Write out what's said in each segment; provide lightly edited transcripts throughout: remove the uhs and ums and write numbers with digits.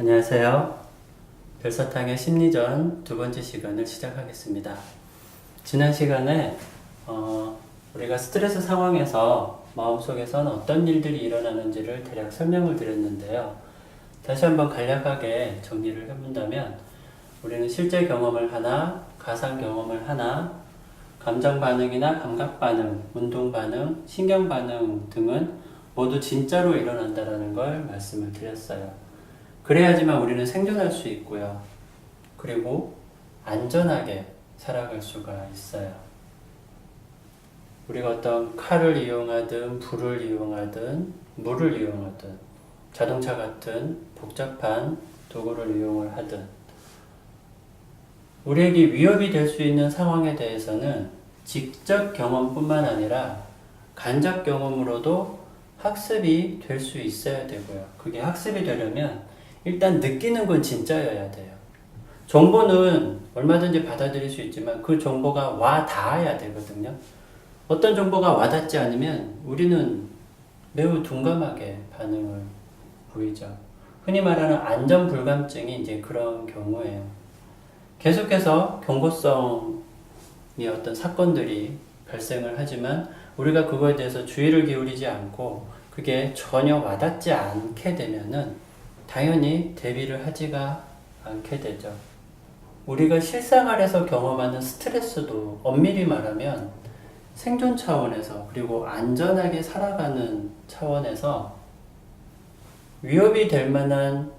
안녕하세요. 별사탕의 심리전 두 번째 시간을 시작하겠습니다. 지난 시간에 우리가 스트레스 상황에서 마음속에서는 어떤 일들이 일어나는지를 대략 설명을 드렸는데요. 다시 한번 간략하게 정리를 해본다면 우리는 실제 경험을 하나, 가상 경험을 하나, 감정 반응이나 감각 반응, 운동 반응, 신경 반응 등은 모두 진짜로 일어난다는 걸 말씀을 드렸어요. 그래야지만 우리는 생존할 수 있고요. 그리고 안전하게 살아갈 수가 있어요. 우리가 어떤 칼을 이용하든 불을 이용하든 물을 이용하든 자동차 같은 복잡한 도구를 이용을 하든 우리에게 위협이 될 수 있는 상황에 대해서는 직접 경험뿐만 아니라 간접 경험으로도 학습이 될 수 있어야 되고요. 그게 학습이 되려면 일단 느끼는 건 진짜여야 돼요. 정보는 얼마든지 받아들일 수 있지만 그 정보가 와 닿아야 되거든요. 어떤 정보가 와닿지 않으면 우리는 매우 둔감하게 반응을 보이죠. 흔히 말하는 안전불감증이 이제 그런 경우예요. 계속해서 경고성이 어떤 사건들이 발생을 하지만 우리가 그거에 대해서 주의를 기울이지 않고 그게 전혀 와닿지 않게 되면은 당연히 대비를 하지가 않게 되죠. 우리가 실생활에서 경험하는 스트레스도 엄밀히 말하면 생존 차원에서 그리고 안전하게 살아가는 차원에서 위협이 될 만한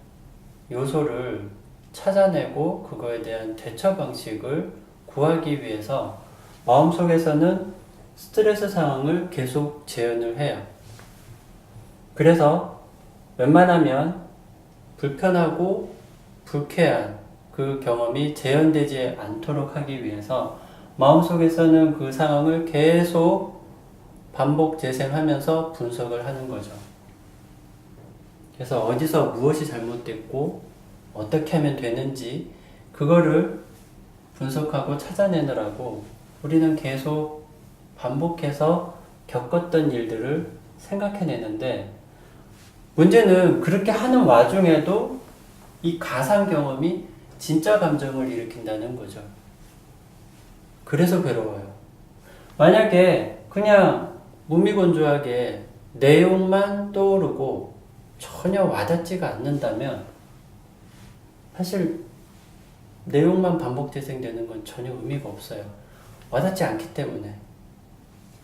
요소를 찾아내고 그거에 대한 대처 방식을 구하기 위해서 마음속에서는 스트레스 상황을 계속 재현을 해요. 그래서 웬만하면 불편하고 불쾌한 그 경험이 재현되지 않도록 하기 위해서 마음속에서는 그 상황을 계속 반복 재생하면서 분석을 하는 거죠. 그래서 어디서 무엇이 잘못됐고 어떻게 하면 되는지 그거를 분석하고 찾아내느라고 우리는 계속 반복해서 겪었던 일들을 생각해내는데 문제는 그렇게 하는 와중에도 이 가상 경험이 진짜 감정을 일으킨다는 거죠. 그래서 괴로워요. 만약에 그냥 무미건조하게 내용만 떠오르고 전혀 와닿지가 않는다면 사실 내용만 반복 재생되는 건 전혀 의미가 없어요. 와닿지 않기 때문에.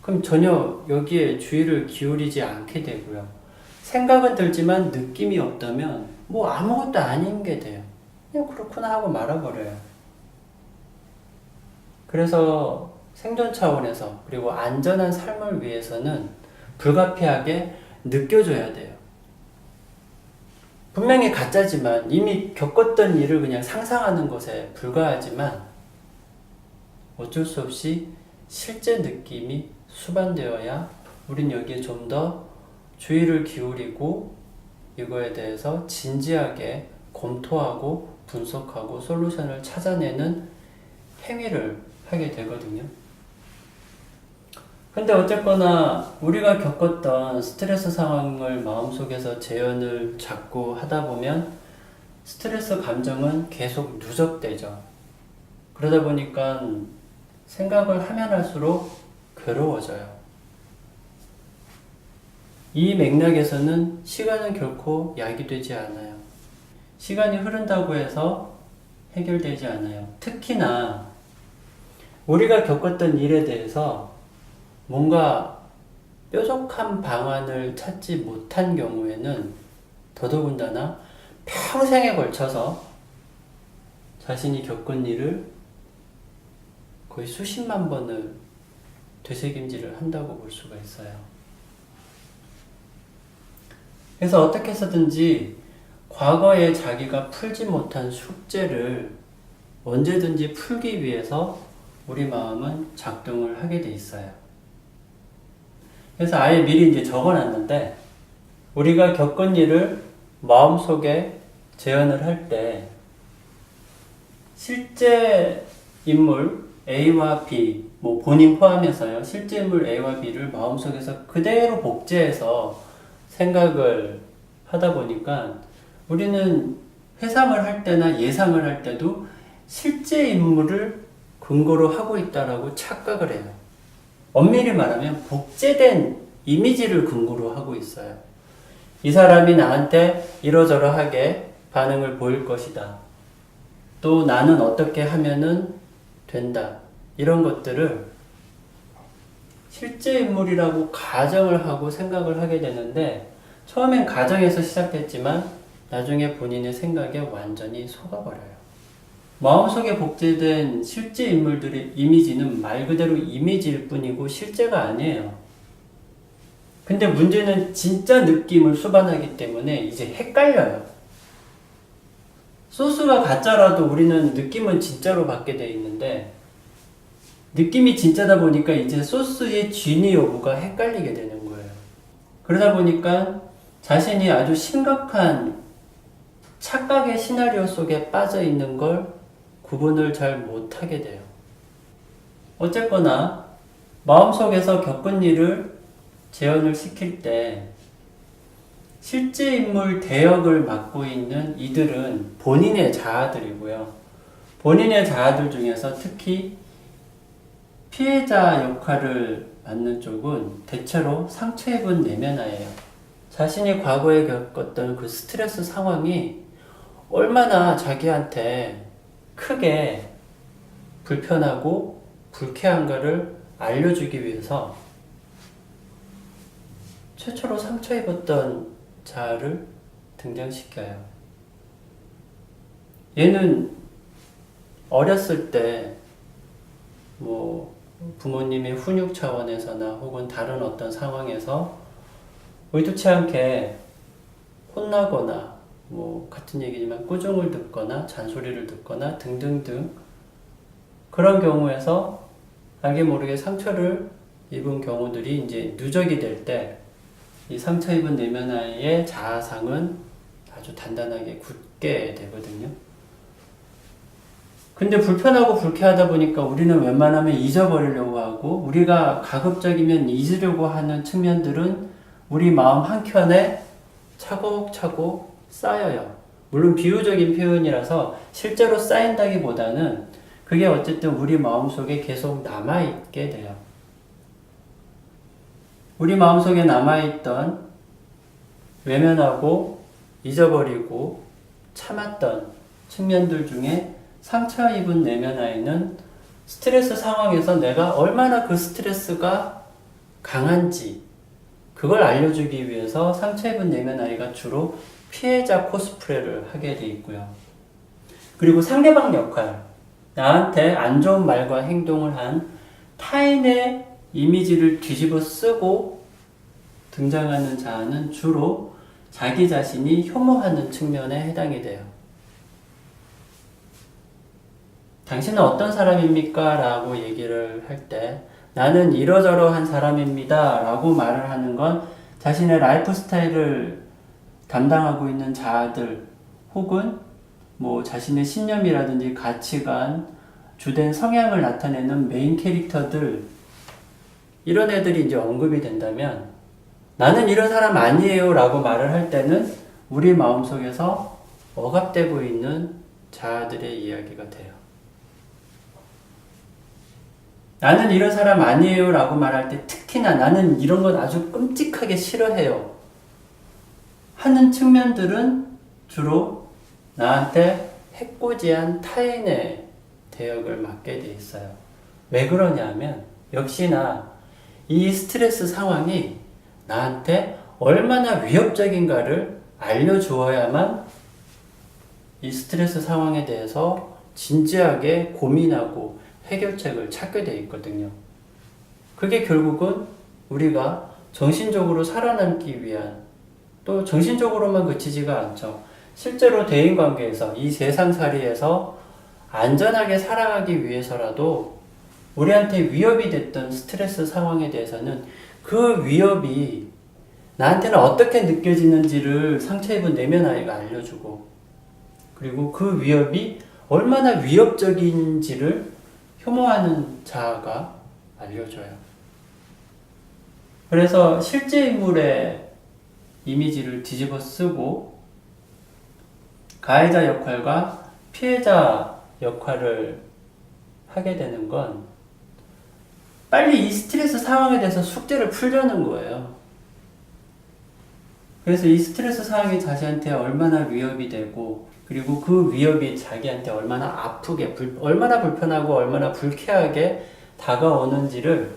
그럼 전혀 여기에 주의를 기울이지 않게 되고요. 생각은 들지만 느낌이 없다면 뭐 아무것도 아닌 게 돼요. 그냥 그렇구나 하고 말아버려요. 그래서 생존 차원에서 그리고 안전한 삶을 위해서는 불가피하게 느껴줘야 돼요. 분명히 가짜지만 이미 겪었던 일을 그냥 상상하는 것에 불과하지만 어쩔 수 없이 실제 느낌이 수반되어야 우린 여기에 좀 더 주의를 기울이고 이거에 대해서 진지하게 검토하고 분석하고 솔루션을 찾아내는 행위를 하게 되거든요. 근데 어쨌거나 우리가 겪었던 스트레스 상황을 마음속에서 재현을 자꾸 하다 보면 스트레스 감정은 계속 누적되죠. 그러다 보니까 생각을 하면 할수록 괴로워져요. 이 맥락에서는 시간은 결코 약이 되지 않아요. 시간이 흐른다고 해서 해결되지 않아요. 특히나 우리가 겪었던 일에 대해서 뭔가 뾰족한 방안을 찾지 못한 경우에는 더더군다나 평생에 걸쳐서 자신이 겪은 일을 거의 수십만 번을 되새김질을 한다고 볼 수가 있어요. 그래서 어떻게 해서든지 과거에 자기가 풀지 못한 숙제를 언제든지 풀기 위해서 우리 마음은 작동을 하게 돼 있어요. 그래서 아예 미리 이제 적어놨는데 우리가 겪은 일을 마음속에 재현을 할 때 실제 인물 A와 B, 뭐 본인 포함해서요. 실제 인물 A와 B를 마음속에서 그대로 복제해서 생각을 하다 보니까 우리는 회상을 할 때나 예상을 할 때도 실제 인물을 근거로 하고 있다라고 착각을 해요. 엄밀히 말하면 복제된 이미지를 근거로 하고 있어요. 이 사람이 나한테 이러저러하게 반응을 보일 것이다. 또 나는 어떻게 하면은 된다. 이런 것들을 실제 인물이라고 가정을 하고 생각을 하게 되는데, 처음엔 가정에서 시작됐지만 나중에 본인의 생각에 완전히 속아버려요. 마음속에 복제된 실제 인물들의 이미지는 말 그대로 이미지일 뿐이고 실제가 아니에요. 근데 문제는 진짜 느낌을 수반하기 때문에 이제 헷갈려요. 소스가 가짜라도 우리는 느낌은 진짜로 받게 돼 있는데, 느낌이 진짜다 보니까 이제 소스의 진위 여부가 헷갈리게 되는 거예요. 그러다 보니까 자신이 아주 심각한 착각의 시나리오 속에 빠져 있는 걸 구분을 잘 못하게 돼요. 어쨌거나 마음속에서 겪은 일을 재현을 시킬 때 실제 인물 대역을 맡고 있는 이들은 본인의 자아들이고요. 본인의 자아들 중에서 특히 피해자 역할을 맡는 쪽은 대체로 상처 입은 내면화예요. 자신이 과거에 겪었던 그 스트레스 상황이 얼마나 자기한테 크게 불편하고 불쾌한가를 알려주기 위해서 최초로 상처 입었던 자아를 등장시켜요. 얘는 어렸을 때 부모님의 훈육 차원에서나 혹은 다른 어떤 상황에서 의도치 않게 혼나거나 같은 얘기지만 꾸중을 듣거나 잔소리를 듣거나 등등등 그런 경우에서 알게 모르게 상처를 입은 경우들이 이제 누적이 될 때 이 상처 입은 내면화의 자아상은 아주 단단하게 굳게 되거든요. 근데 불편하고 불쾌하다 보니까 우리는 웬만하면 잊어버리려고 하고, 우리가 가급적이면 잊으려고 하는 측면들은 우리 마음 한켠에 차곡차곡 쌓여요. 물론 비유적인 표현이라서 실제로 쌓인다기보다는 그게 어쨌든 우리 마음속에 계속 남아있게 돼요. 우리 마음속에 남아있던 외면하고 잊어버리고 참았던 측면들 중에 상처 입은 내면화에는 스트레스 상황에서 내가 얼마나 그 스트레스가 강한지 그걸 알려주기 위해서 상처 입은 내면화가 주로 피해자 코스프레를 하게 돼 있고요. 그리고 상대방 역할, 나한테 안 좋은 말과 행동을 한 타인의 이미지를 뒤집어 쓰고 등장하는 자아는 주로 자기 자신이 혐오하는 측면에 해당이 돼요. 당신은 어떤 사람입니까? 라고 얘기를 할 때 나는 이러저러한 사람입니다. 라고 말을 하는 건 자신의 라이프 스타일을 담당하고 있는 자아들 혹은 자신의 신념이라든지 가치관, 주된 성향을 나타내는 메인 캐릭터들 이런 애들이 이제 언급이 된다면 나는 이런 사람 아니에요 라고 말을 할 때는 우리 마음속에서 억압되고 있는 자아들의 이야기가 돼요. 나는 이런 사람 아니에요 라고 말할 때 특히나 나는 이런 건 아주 끔찍하게 싫어해요 하는 측면들은 주로 나한테 해코지한 타인의 대역을 맡게 돼 있어요. 왜 그러냐면 역시나 이 스트레스 상황이 나한테 얼마나 위협적인가를 알려주어야만 이 스트레스 상황에 대해서 진지하게 고민하고 해결책을 찾게 돼 있거든요. 그게 결국은 우리가 정신적으로 살아남기 위한, 또 정신적으로만 그치지가 않죠. 실제로 대인관계에서 이 세상살이에서 안전하게 살아가기 위해서라도 우리한테 위협이 됐던 스트레스 상황에 대해서는 그 위협이 나한테는 어떻게 느껴지는지를 상처 입은 내면아이가 알려주고, 그리고 그 위협이 얼마나 위협적인지를 혐오하는 자아가 알려줘요. 그래서 실제 인물의 이미지를 뒤집어 쓰고 가해자 역할과 피해자 역할을 하게 되는 건 빨리 이 스트레스 상황에 대해서 숙제를 풀려는 거예요. 그래서 이 스트레스 상황이 자신한테 얼마나 위협이 되고, 그리고 그 위협이 자기한테 얼마나 아프게, 얼마나 불편하고 얼마나 불쾌하게 다가오는지를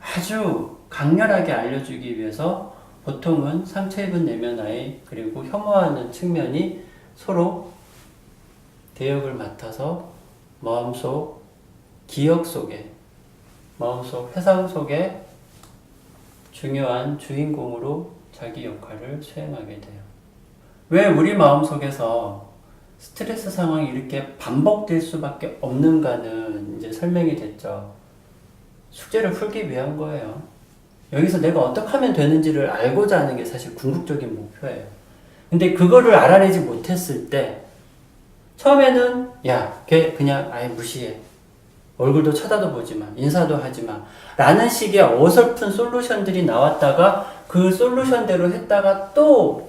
아주 강렬하게 알려주기 위해서 보통은 상처 입은 내면 아이, 그리고 혐오하는 측면이 서로 대역을 맡아서 마음속 기억 속에, 마음속 회상 속에 중요한 주인공으로 자기 역할을 수행하게 돼요. 왜 우리 마음속에서 스트레스 상황이 이렇게 반복될 수밖에 없는가는 이제 설명이 됐죠. 숙제를 풀기 위한 거예요. 여기서 내가 어떻게 하면 되는지를 알고자 하는 게 사실 궁극적인 목표예요. 근데 그거를 알아내지 못했을 때 처음에는 야, 걔 그냥 아예 무시해. 얼굴도 쳐다도 보지 마. 인사도 하지 마. 라는 식의 어설픈 솔루션들이 나왔다가 그 솔루션대로 했다가 또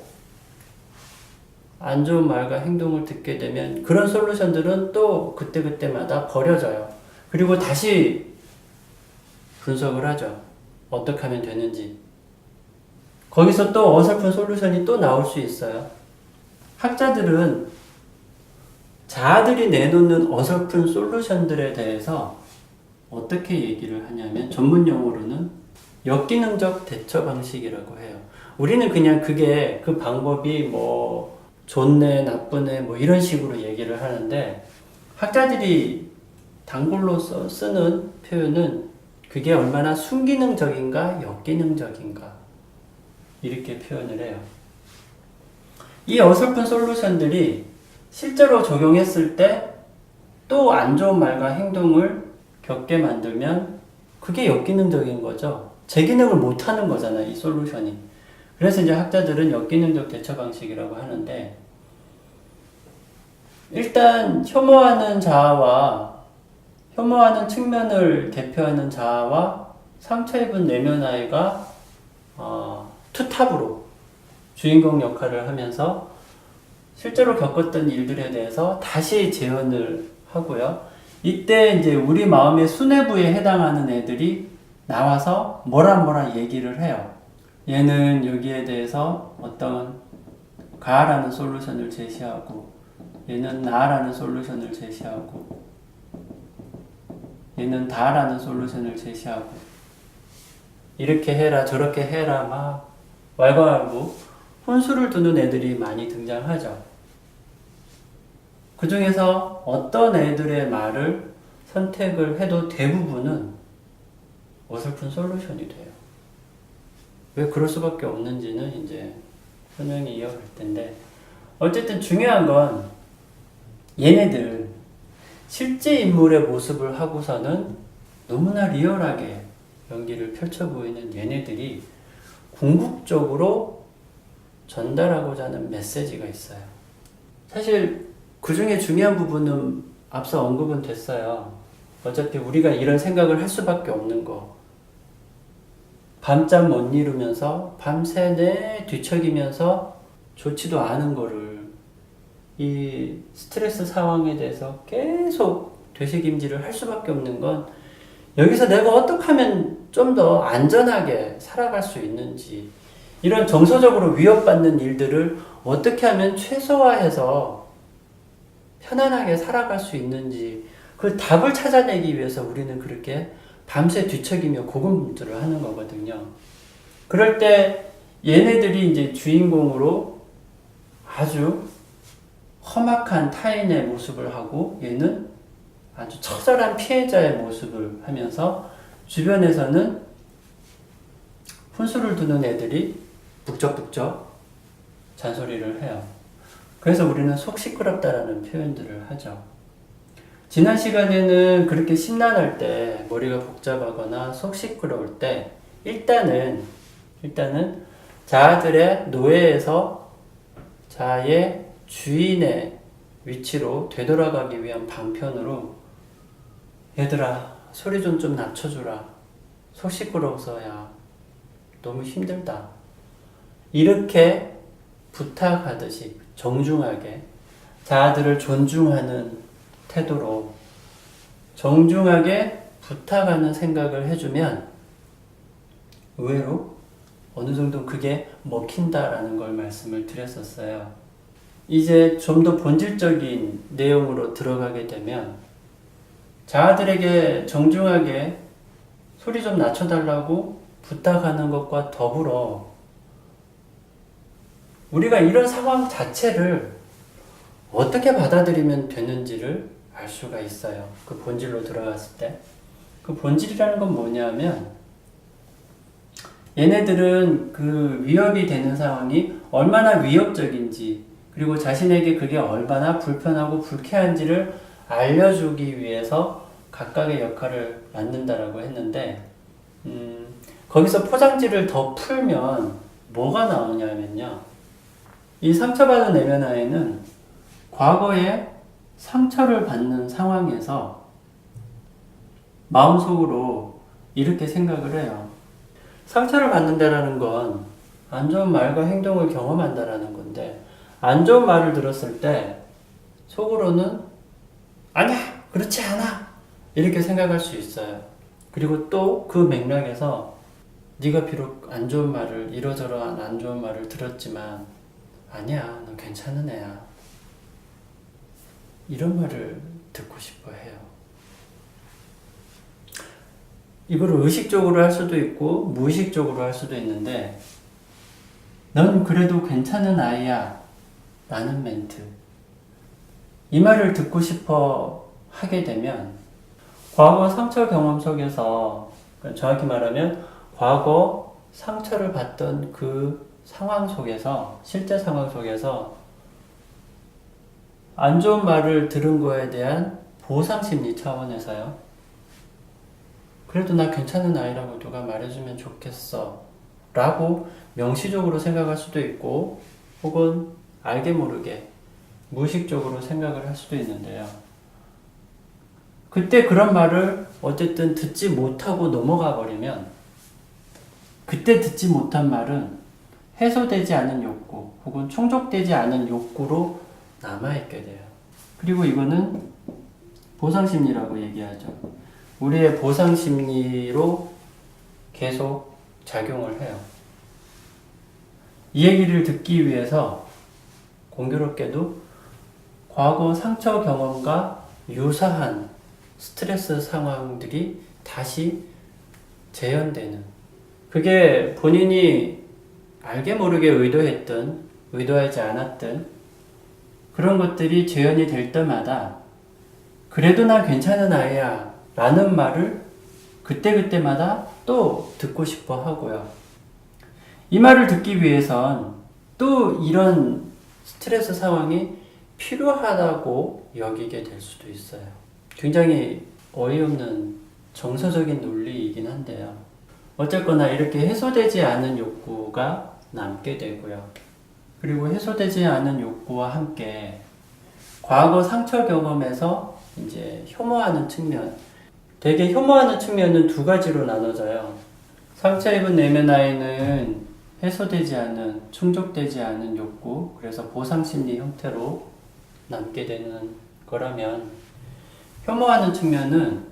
안 좋은 말과 행동을 듣게 되면 그런 솔루션들은 또 그때그때마다 버려져요. 그리고 다시 분석을 하죠. 어떻게 하면 되는지. 거기서 또 어설픈 솔루션이 또 나올 수 있어요. 학자들은 자아들이 내놓는 어설픈 솔루션들에 대해서 어떻게 얘기를 하냐면 전문 용어로는 역기능적 대처 방식이라고 해요. 우리는 그냥 그게 그 방법이 뭐 좋네, 나쁘네 뭐 이런 식으로 얘기를 하는데 학자들이 단골로 쓰는 표현은 그게 얼마나 순기능적인가 역기능적인가 이렇게 표현을 해요. 이 어설픈 솔루션들이 실제로 적용했을 때 또 안 좋은 말과 행동을 겪게 만들면 그게 역기능적인 거죠. 제 기능을 못하는 거잖아요, 이 솔루션이. 그래서 이제 학자들은 역기능적 대처 방식이라고 하는데, 일단 혐오하는 자아와 혐오하는 측면을 대표하는 자아와 상처 입은 내면 아이가 투탑으로 주인공 역할을 하면서 실제로 겪었던 일들에 대해서 다시 재현을 하고요. 이때 이제 우리 마음의 수뇌부에 해당하는 애들이 나와서 뭐라 얘기를 해요. 얘는 여기에 대해서 어떤 가라는 솔루션을 제시하고, 얘는 나라는 솔루션을 제시하고, 얘는 다라는 솔루션을 제시하고, 이렇게 해라 저렇게 해라 막 왈가왈부 혼수를 두는 애들이 많이 등장하죠. 그 중에서 어떤 애들의 말을 선택을 해도 대부분은 어설픈 솔루션이 돼요. 왜 그럴 수밖에 없는지는 이제 설명이 이어갈 텐데, 어쨌든 중요한 건 얘네들 실제 인물의 모습을 하고서는 너무나 리얼하게 연기를 펼쳐 보이는 얘네들이 궁극적으로 전달하고자 하는 메시지가 있어요. 사실 그 중에 중요한 부분은 앞서 언급은 됐어요. 어차피 우리가 이런 생각을 할 수밖에 없는 거. 밤잠 못 이루면서 밤새 뒤척이면서 좋지도 않은 거를 이 스트레스 상황에 대해서 계속 되새김질을 할 수밖에 없는 건 여기서 내가 어떻게 하면 좀 더 안전하게 살아갈 수 있는지, 이런 정서적으로 위협받는 일들을 어떻게 하면 최소화해서 편안하게 살아갈 수 있는지 그 답을 찾아내기 위해서 우리는 그렇게 밤새 뒤척이며 고군분투를 하는 거거든요. 그럴 때 얘네들이 이제 주인공으로 아주 험악한 타인의 모습을 하고, 얘는 아주 처절한 피해자의 모습을 하면서 주변에서는 훈수를 두는 애들이 북적북적 잔소리를 해요. 그래서 우리는 속 시끄럽다라는 표현들을 하죠. 지난 시간에는 그렇게 심란할 때, 머리가 복잡하거나 속 시끄러울 때 일단은 자아들의 노예에서 자아의 주인의 위치로 되돌아가기 위한 방편으로 얘들아 소리 좀 낮춰주라. 속 시끄러워서 야 너무 힘들다. 이렇게 부탁하듯이 정중하게 자아들을 존중하는 태도로 정중하게 부탁하는 생각을 해주면 의외로 어느 정도 그게 먹힌다라는 걸 말씀을 드렸었어요. 이제 좀 더 본질적인 내용으로 들어가게 되면 자아들에게 정중하게 소리 좀 낮춰달라고 부탁하는 것과 더불어 우리가 이런 상황 자체를 어떻게 받아들이면 되는지를 알 수가 있어요. 그 본질로 들어갔을 때. 그 본질이라는 건 뭐냐면 얘네들은 그 위협이 되는 상황이 얼마나 위협적인지 그리고 자신에게 그게 얼마나 불편하고 불쾌한지를 알려주기 위해서 각각의 역할을 맡는다라고 했는데 거기서 포장지를 더 풀면 뭐가 나오냐면요. 이 상처받은 내면 아이는 과거에 상처를 받는 상황에서 마음속으로 이렇게 생각을 해요. 상처를 받는다라는 건 안 좋은 말과 행동을 경험한다라는 건데 안 좋은 말을 들었을 때 속으로는 아니야! 그렇지 않아! 이렇게 생각할 수 있어요. 그리고 또 그 맥락에서 네가 비록 안 좋은 말을 이러저러한 안 좋은 말을 들었지만 아니야, 너 괜찮은 애야. 이런 말을 듣고 싶어 해요. 이걸 의식적으로 할 수도 있고 무의식적으로 할 수도 있는데 넌 그래도 괜찮은 아이야 라는 멘트, 이 말을 듣고 싶어 하게 되면 과거 상처 경험 속에서, 정확히 말하면 과거 상처를 받던 그 상황 속에서, 실제 상황 속에서 안 좋은 말을 들은 거에 대한 보상심리 차원에서요. 그래도 나 괜찮은 아이라고 누가 말해주면 좋겠어 라고 명시적으로 생각할 수도 있고 혹은 알게 모르게 무의식적으로 생각을 할 수도 있는데요. 그때 그런 말을 어쨌든 듣지 못하고 넘어가 버리면 그때 듣지 못한 말은 해소되지 않은 욕구 혹은 충족되지 않은 욕구로 남아있게 돼요. 그리고 이거는 보상심리라고 얘기하죠. 우리의 보상심리로 계속 작용을 해요. 이 얘기를 듣기 위해서 공교롭게도 과거 상처 경험과 유사한 스트레스 상황들이 다시 재현되는, 그게 본인이 알게 모르게 의도했든 의도하지 않았든 그런 것들이 재현이 될 때마다 그래도 난 괜찮은 아이야 라는 말을 그때그때마다 또 듣고 싶어 하고요. 이 말을 듣기 위해선 또 이런 스트레스 상황이 필요하다고 여기게 될 수도 있어요. 굉장히 어이없는 정서적인 논리이긴 한데요. 어쨌거나 이렇게 해소되지 않은 욕구가 남게 되고요. 그리고 해소되지 않은 욕구와 함께 과거 상처 경험에서 이제 혐오하는 측면, 되게 혐오하는 측면은 두 가지로 나눠져요. 상처 입은 내면 아이는 해소되지 않은, 충족되지 않은 욕구, 그래서 보상심리 형태로 남게 되는 거라면 혐오하는 측면은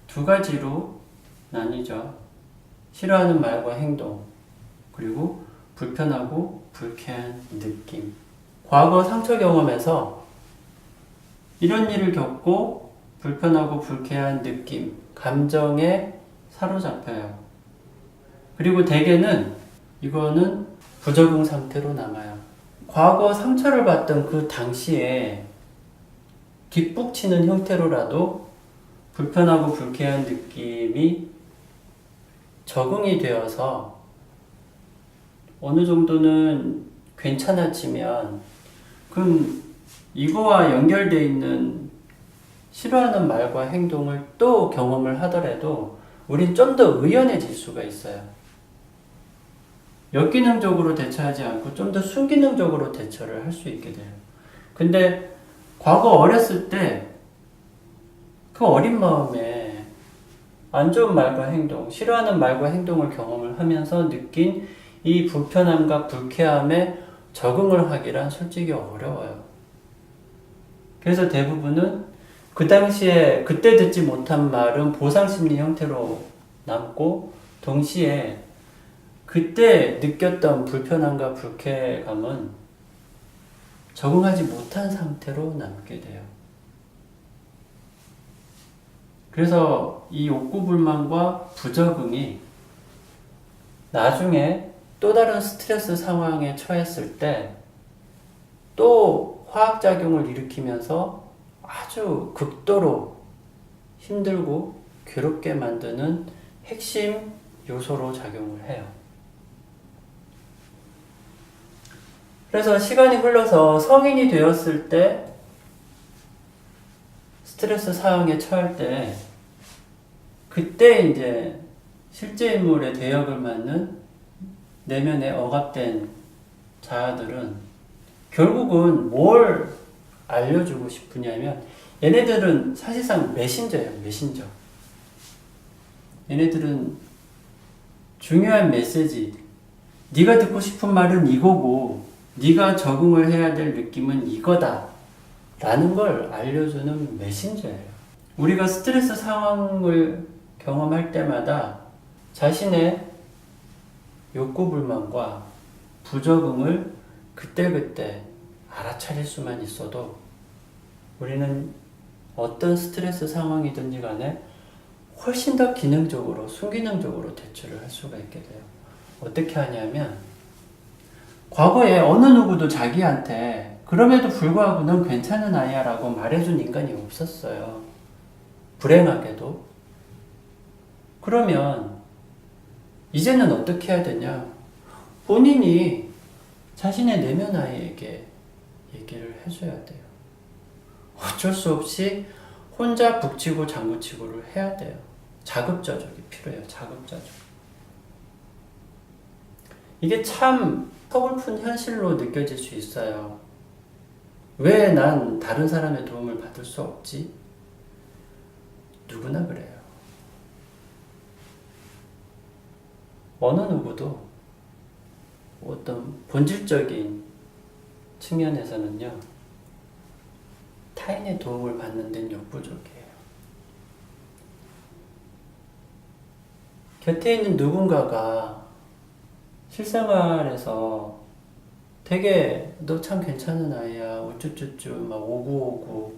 두 가지로 나뉘죠. 싫어하는 말과 행동, 그리고 불편하고 불쾌한 느낌. 과거 상처 경험에서 이런 일을 겪고 불편하고 불쾌한 느낌, 감정에 사로잡혀요. 그리고 대개는 이거는 부적응 상태로 남아요. 과거 상처를 받던 그 당시에 뒷북치는 형태로라도 불편하고 불쾌한 느낌이 적응이 되어서 어느 정도는 괜찮아지면 그럼 이거와 연결되어 있는 싫어하는 말과 행동을 또 경험을 하더라도 우린 좀 더 의연해질 수가 있어요. 역기능적으로 대처하지 않고 좀 더 순기능적으로 대처를 할 수 있게 돼요. 근데 과거 어렸을 때 그 어린 마음에 안 좋은 말과 행동, 싫어하는 말과 행동을 경험을 하면서 느낀 이 불편함과 불쾌함에 적응을 하기란 솔직히 어려워요. 그래서 대부분은 그 당시에 그때 듣지 못한 말은 보상심리 형태로 남고, 동시에 그때 느꼈던 불편함과 불쾌감은 적응하지 못한 상태로 남게 돼요. 그래서 이 욕구불만과 부적응이 나중에 또 다른 스트레스 상황에 처했을 때 또 화학작용을 일으키면서 아주 극도로 힘들고 괴롭게 만드는 핵심 요소로 작용을 해요. 그래서 시간이 흘러서 성인이 되었을 때 스트레스 상황에 처할 때 그때 이제 실제 인물의 대역을 맡는 내면에 억압된 자아들은 결국은 뭘 알려주고 싶으냐면 얘네들은 사실상 메신저예요. 메신저. 얘네들은 중요한 메시지, 네가 듣고 싶은 말은 이거고 네가 적응을 해야 될 느낌은 이거다 라는 걸 알려주는 메신저예요. 우리가 스트레스 상황을 경험할 때마다 자신의 욕구불만과 부적응을 그때그때 알아차릴 수만 있어도 우리는 어떤 스트레스 상황이든지 간에 훨씬 더 기능적으로, 순기능적으로 대처를 할 수가 있게 돼요. 어떻게 하냐면 과거에 어느 누구도 자기한테 그럼에도 불구하고 넌 괜찮은 아이야 라고 말해준 인간이 없었어요. 불행하게도. 그러면 이제는 어떻게 해야 되냐? 본인이 자신의 내면 아이에게 얘기를 해줘야 돼요. 어쩔 수 없이 혼자 북치고 장구치고를 해야 돼요. 자급자족이 필요해요. 자급자족. 이게 참 서글픈 현실로 느껴질 수 있어요. 왜 난 다른 사람의 도움을 받을 수 없지? 누구나 그래요. 어느 누구도 어떤 본질적인 측면에서는요, 타인의 도움을 받는 데는 역부족이에요. 곁에 있는 누군가가 실생활에서 되게 너 참 괜찮은 아이야, 우쭈쭈쭈, 막 오구오구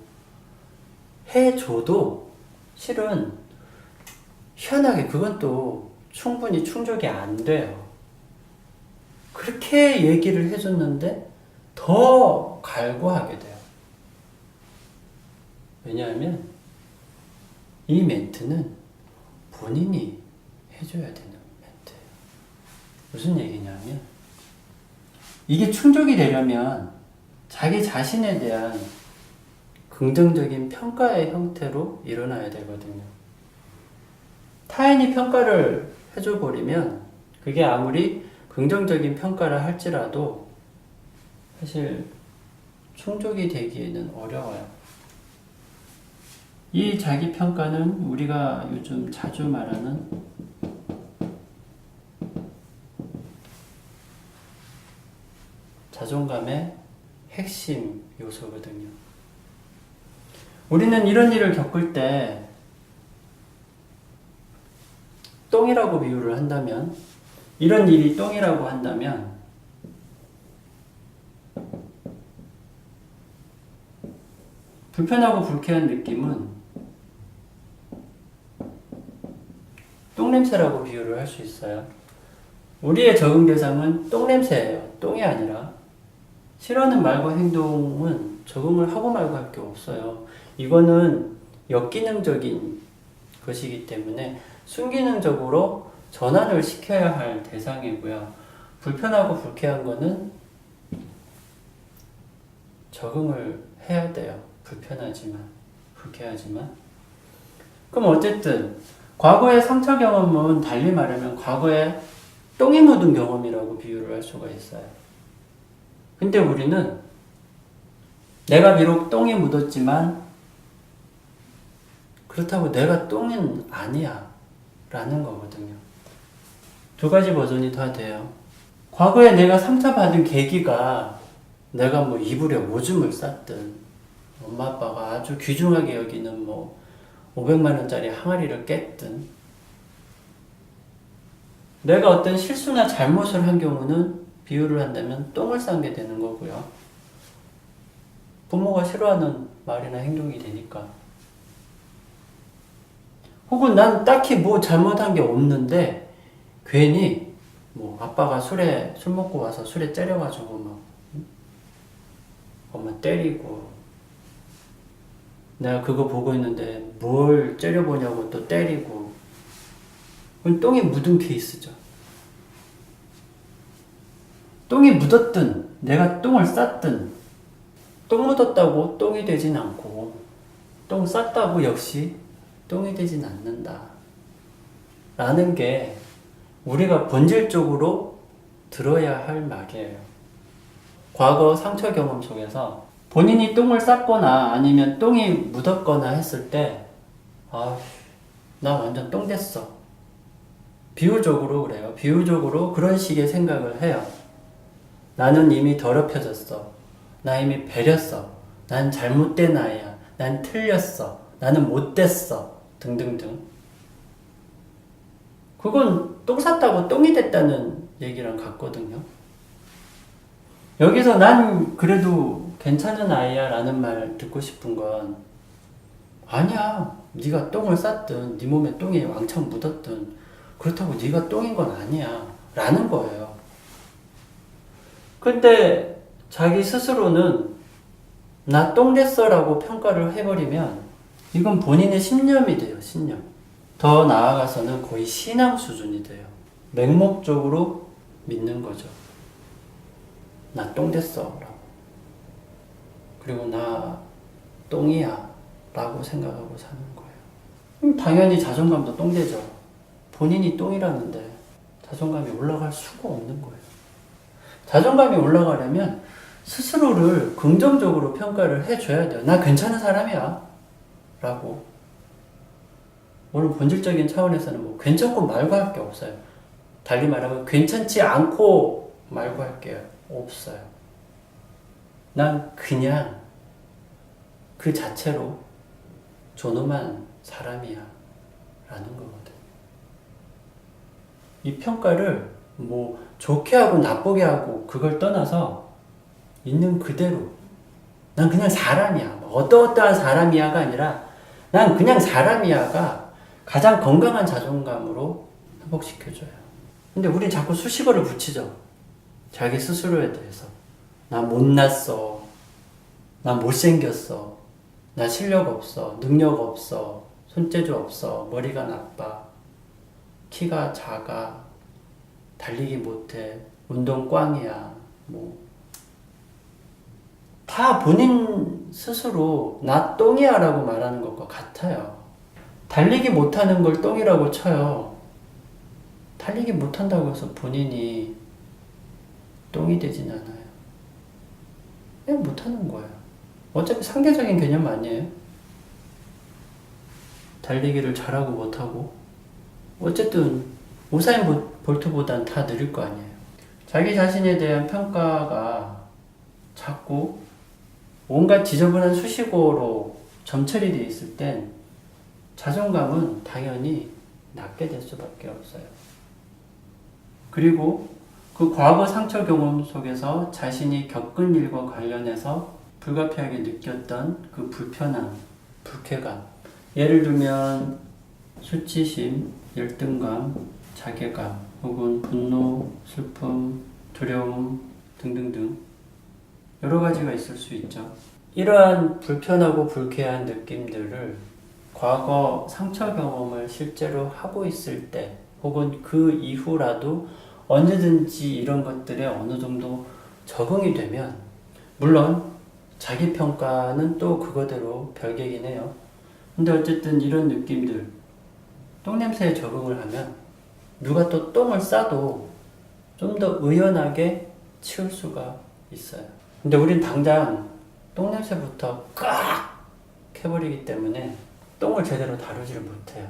해줘도 실은 희한하게 그건 또 충분히 충족이 안 돼요. 그렇게 얘기를 해줬는데 더 갈구하게 돼요. 왜냐하면 이 멘트는 본인이 해줘야 되는 멘트예요. 무슨 얘기냐면 이게 충족이 되려면 자기 자신에 대한 긍정적인 평가의 형태로 일어나야 되거든요. 타인이 평가를 해줘버리면 그게 아무리 긍정적인 평가를 할지라도 사실 충족이 되기에는 어려워요. 이 자기평가는 우리가 요즘 자주 말하는 자존감의 핵심 요소거든요. 우리는 이런 일을 겪을 때 똥이라고 비유를 한다면, 이런 일이 똥이라고 한다면 불편하고 불쾌한 느낌은 똥냄새라고 비유를 할 수 있어요. 우리의 적응 대상은 똥냄새예요. 똥이 아니라. 싫어하는 말과 행동은 적응을 하고 말고 할 게 없어요. 이거는 역기능적인 것이기 때문에 순기능적으로 전환을 시켜야 할 대상이고요. 불편하고 불쾌한 거는 적응을 해야 돼요. 불편하지만, 불쾌하지만. 그럼 어쨌든 과거의 상처 경험은 달리 말하면 과거에 똥이 묻은 경험이라고 비유를 할 수가 있어요. 근데 우리는 내가 비록 똥이 묻었지만 그렇다고 내가 똥은 아니야 라는 거거든요. 두 가지 버전이 다 돼요. 과거에 내가 상처받은 계기가 내가 뭐 이불에 오줌을 쌌든 엄마 아빠가 아주 귀중하게 여기는 뭐 500만 원짜리 항아리를 깼든, 내가 어떤 실수나 잘못을 한 경우는 비유를 한다면 똥을 싼 게 되는 거고요. 부모가 싫어하는 말이나 행동이 되니까. 혹은 난 딱히 뭐 잘못한 게 없는데 괜히 뭐 아빠가 술 먹고 와서 술에 째려가지고 막 엄마 때리고, 내가 그거 보고 있는데 뭘 째려보냐고 또 때리고, 그건 똥이 묻은 케이스죠. 똥이 묻었든 내가 똥을 쌌든 똥 묻었다고 똥이 되진 않고 똥 쌌다고 역시 똥이 되진 않는다 라는 게 우리가 본질적으로 들어야 할 말이에요. 과거 상처 경험 속에서 본인이 똥을 쌌거나 아니면 똥이 묻었거나 했을 때, 아, 나 완전 똥 됐어. 비유적으로 그래요. 비유적으로 그런 식의 생각을 해요. 나는 이미 더럽혀졌어. 나 이미 배렸어. 난 잘못된 아이야. 난 틀렸어. 나는 못됐어. 등등등. 그건 똥 쌌다고 똥이 됐다는 얘기랑 같거든요. 여기서 난 그래도 괜찮은 아이야 라는 말 듣고 싶은 건, 아니야. 네가 똥을 쌌든 네 몸에 똥이 왕창 묻었든 그렇다고 네가 똥인 건 아니야 라는 거예요. 근데 자기 스스로는 나 똥 됐어 라고 평가를 해버리면 이건 본인의 신념이 돼요. 신념. 더 나아가서는 거의 신앙 수준이 돼요. 맹목적으로 믿는 거죠. 나 똥 됐어 라고. 그리고 나 똥이야 라고 생각하고 사는 거예요. 당연히 자존감도 똥되죠. 본인이 똥이라는데 자존감이 올라갈 수가 없는 거예요. 자존감이 올라가려면 스스로를 긍정적으로 평가를 해줘야 돼요. 나 괜찮은 사람이야 라고. 물론 본질적인 차원에서는 뭐 괜찮고 말고 할 게 없어요. 달리 말하면 괜찮지 않고 말고 할 게 없어요. 난 그냥 그 자체로 존엄한 사람이야 라는 거거든. 이 평가를 뭐 좋게 하고 나쁘게 하고 그걸 떠나서 있는 그대로 난 그냥 사람이야, 어떠어떠한 사람이야가 아니라 난 그냥 사람이야가 가장 건강한 자존감으로 회복시켜줘요. 근데 우린 자꾸 수식어를 붙이죠. 자기 스스로에 대해서. 나 못났어, 나 못생겼어, 나 실력 없어, 능력 없어, 손재주 없어, 머리가 나빠, 키가 작아, 달리기 못해, 운동 꽝이야, 뭐 다 본인 스스로 나 똥이야 라고 말하는 것과 같아요. 달리기 못하는 걸 똥이라고 쳐요. 달리기 못한다고 해서 본인이 똥이 되진 않아요. 그냥 못하는 거예요. 어차피 상대적인 개념 아니에요? 달리기를 잘하고 못하고 어쨌든 우사인 볼트보단 다 느릴 거 아니에요. 자기 자신에 대한 평가가 자꾸 온갖 지저분한 수식어로 점철이 되어 있을 땐 자존감은 당연히 낮게 될 수밖에 없어요. 그리고 그 과거 상처 경험 속에서 자신이 겪은 일과 관련해서 불가피하게 느꼈던 그 불편함, 불쾌감, 예를 들면 수치심, 열등감, 자괴감, 혹은 분노, 슬픔, 두려움 등등등 여러 가지가 있을 수 있죠. 이러한 불편하고 불쾌한 느낌들을 과거 상처 경험을 실제로 하고 있을 때 혹은 그 이후라도 언제든지 이런 것들에 어느 정도 적응이 되면, 물론 자기평가는 또 그거대로 별개긴 해요. 근데 어쨌든 이런 느낌들, 똥냄새에 적응을 하면 누가 또 똥을 싸도 좀 더 의연하게 치울 수가 있어요. 근데 우린 당장 똥냄새부터 꽉 해버리기 때문에 똥을 제대로 다루지를 못해요.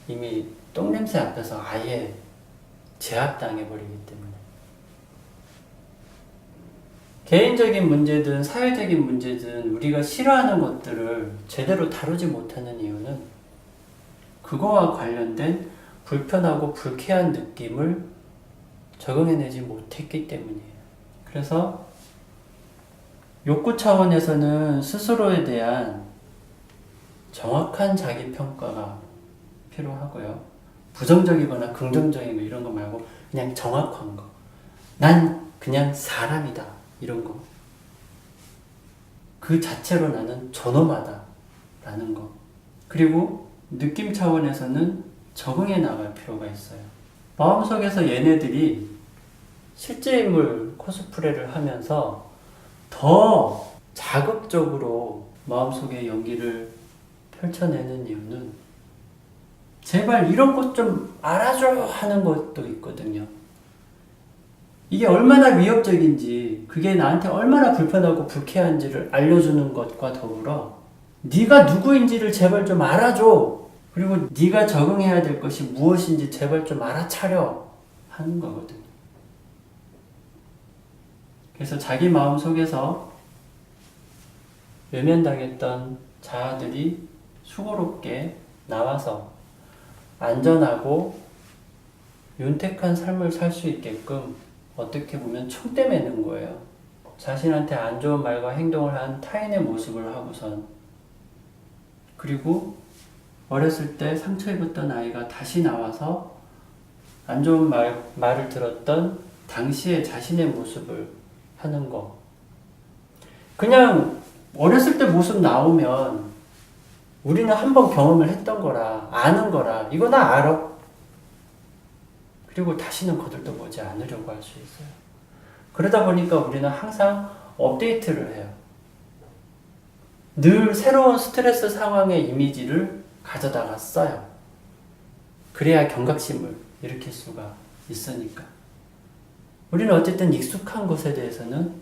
이미 똥냄새 앞에서 아예 제압당해버리기 때문에. 개인적인 문제든 사회적인 문제든 우리가 싫어하는 것들을 제대로 다루지 못하는 이유는 그거와 관련된 불편하고 불쾌한 느낌을 적응해내지 못했기 때문이에요. 그래서 욕구 차원에서는 스스로에 대한 정확한 자기평가가 필요하고요. 부정적이거나 긍정적인 거 이런 거 말고 그냥 정확한 거. 난 그냥 사람이다. 이런 거. 그 자체로 나는 존엄하다. 라는 거. 그리고 느낌 차원에서는 적응해 나갈 필요가 있어요. 마음속에서 얘네들이 실제 인물 코스프레를 하면서 더 자극적으로 마음속의 연기를 펼쳐내는 이유는 제발 이런 것 좀 알아줘 하는 것도 있거든요. 이게 얼마나 위협적인지, 그게 나한테 얼마나 불편하고 불쾌한지를 알려주는 것과 더불어 네가 누구인지를 제발 좀 알아줘. 그리고 네가 적응해야 될 것이 무엇인지 제발 좀 알아차려 하는 거거든요. 그래서 자기 마음속에서 외면당했던 자아들이 수고롭게 나와서 안전하고 윤택한 삶을 살 수 있게끔 어떻게 보면 촉대 매는 거예요. 자신한테 안 좋은 말과 행동을 한 타인의 모습을 하고선, 그리고 어렸을 때 상처 입었던 아이가 다시 나와서 안 좋은 말을 들었던 당시의 자신의 모습을 하는 거. 그냥 어렸을 때 모습 나오면 우리는 한번 경험을 했던 거라, 아는 거라, 이거 나 알아. 그리고 다시는 거들떠보지 않으려고 할 수 있어요. 그러다 보니까 우리는 항상 업데이트를 해요. 늘 새로운 스트레스 상황의 이미지를 가져다가 써요. 그래야 경각심을 일으킬 수가 있으니까. 우리는 어쨌든 익숙한 것에 대해서는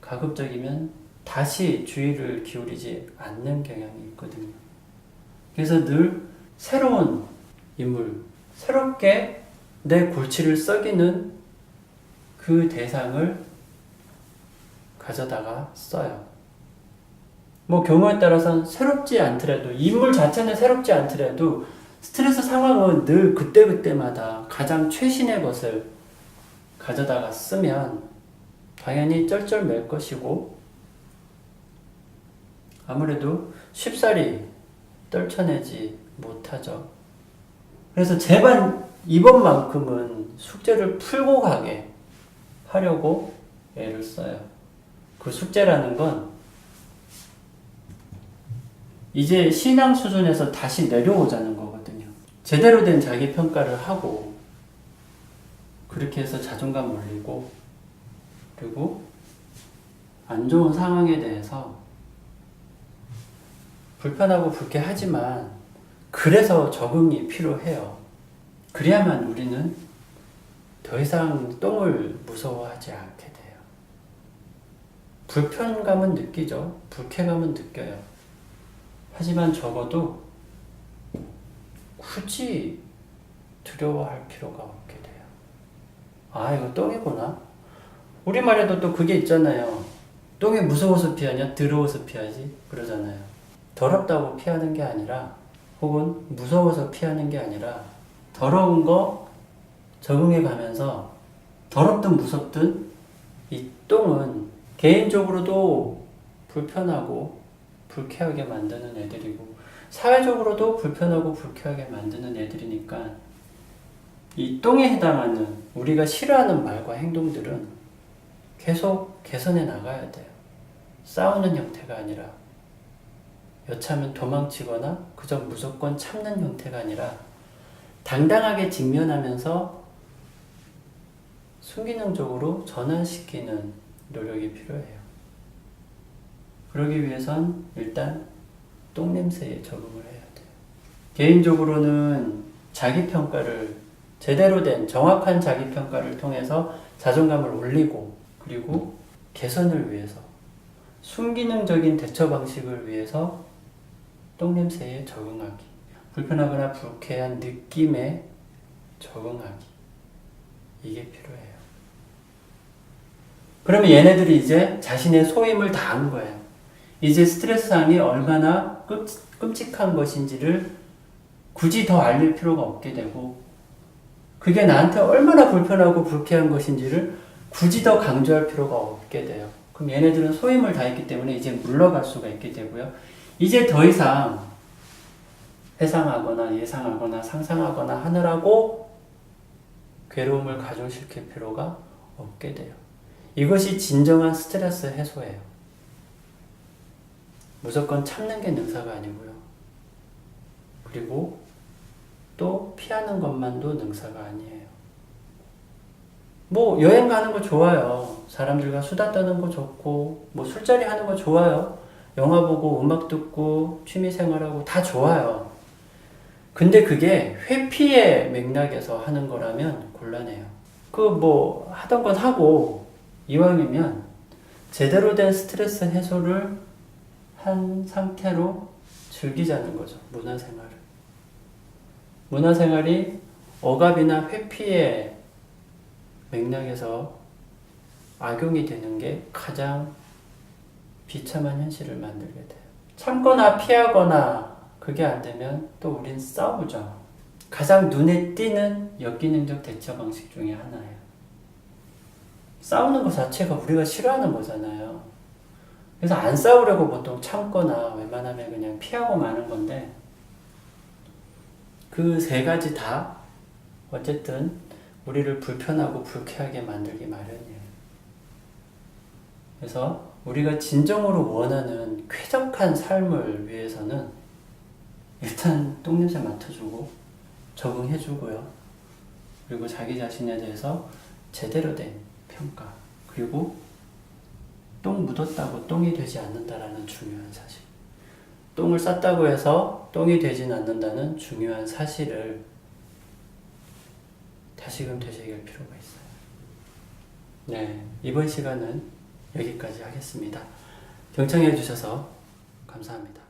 가급적이면 다시 주의를 기울이지 않는 경향이 있거든요. 그래서 늘 새로운 인물, 새롭게 내 골치를 썩이는 그 대상을 가져다가 써요. 뭐 경우에 따라서는 새롭지 않더라도, 인물 자체는 새롭지 않더라도 스트레스 상황은 늘 그때그때마다 가장 최신의 것을 가져다가 쓰면 당연히 쩔쩔맬 것이고, 아무래도 쉽사리 떨쳐내지 못하죠. 그래서 제발 이번만큼은 숙제를 풀고 가게 하려고 애를 써요. 그 숙제라는 건 이제 신앙 수준에서 다시 내려오자는 거거든요. 제대로 된 자기 평가를 하고, 그렇게 해서 자존감 올리고, 그리고 안 좋은 상황에 대해서 불편하고 불쾌하지만 그래서 적응이 필요해요. 그래야만 우리는 더 이상 똥을 무서워하지 않게 돼요. 불편감은 느끼죠. 불쾌감은 느껴요. 하지만 적어도 굳이 두려워할 필요가 없게 돼요. 아, 이거 똥이구나. 우리말에도 또 그게 있잖아요. 똥이 무서워서 피하냐? 더러워서 피하지? 그러잖아요. 더럽다고 피하는 게 아니라, 혹은 무서워서 피하는 게 아니라, 더러운 거 적응해 가면서 더럽든 무섭든 이 똥은 개인적으로도 불편하고 불쾌하게 만드는 애들이고, 사회적으로도 불편하고 불쾌하게 만드는 애들이니까 이 똥에 해당하는 우리가 싫어하는 말과 행동들은 계속 개선해 나가야 돼요. 싸우는 형태가 아니라, 여차하면 도망치거나 그저 무조건 참는 형태가 아니라 당당하게 직면하면서 순기능적으로 전환시키는 노력이 필요해요. 그러기 위해선 일단 똥냄새에 적응을 해야 돼요. 개인적으로는 자기평가를, 제대로 된 정확한 자기평가를 통해서 자존감을 올리고, 그리고 개선을 위해서, 순기능적인 대처 방식을 위해서 똥냄새에 적응하기, 불편하거나 불쾌한 느낌에 적응하기, 이게 필요해요. 그러면 얘네들이 이제 자신의 소임을 다한 거예요. 이제 스트레스상이 얼마나 끔찍한 것인지를 굳이 더 알릴 필요가 없게 되고, 그게 나한테 얼마나 불편하고 불쾌한 것인지를 굳이 더 강조할 필요가 없게 돼요. 그럼 얘네들은 소임을 다했기 때문에 이제 물러갈 수가 있게 되고요. 이제 더 이상 회상하거나 예상하거나 상상하거나 하느라고 괴로움을 가중시킬 필요가 없게 돼요. 이것이 진정한 스트레스 해소예요. 무조건 참는 게 능사가 아니고요. 그리고 또 피하는 것만도 능사가 아니에요. 뭐 여행 가는 거 좋아요. 사람들과 수다 떠는 거 좋고, 뭐 술자리 하는 거 좋아요. 영화 보고 음악 듣고 취미생활하고 다 좋아요. 근데 그게 회피의 맥락에서 하는 거라면 곤란해요. 그 뭐 하던 건 하고 이왕이면 제대로 된 스트레스 해소를 한 상태로 즐기자는 거죠. 문화생활을. 문화생활이 억압이나 회피의 맥락에서 악용이 되는 게 가장 비참한 현실을 만들게 돼요. 참거나 피하거나 그게 안 되면 또 우린 싸우죠. 가장 눈에 띄는 역기능적 대처 방식 중에 하나예요. 싸우는 것 자체가 우리가 싫어하는 거잖아요. 그래서 안 싸우려고 보통 참거나 웬만하면 그냥 피하고 마는 건데, 그 세 가지 다 어쨌든 우리를 불편하고 불쾌하게 만들기 마련이에요. 그래서 우리가 진정으로 원하는 쾌적한 삶을 위해서는 일단 똥냄새 맡아주고 적응해주고요. 그리고 자기 자신에 대해서 제대로 된 평가, 그리고 똥 묻었다고 똥이 되지 않는다라는 중요한 사실, 똥을 쌌다고 해서 똥이 되진 않는다는 중요한 사실을 다시금 되새길 필요가 있어요. 네, 이번 시간은 여기까지 하겠습니다. 경청해 주셔서 감사합니다.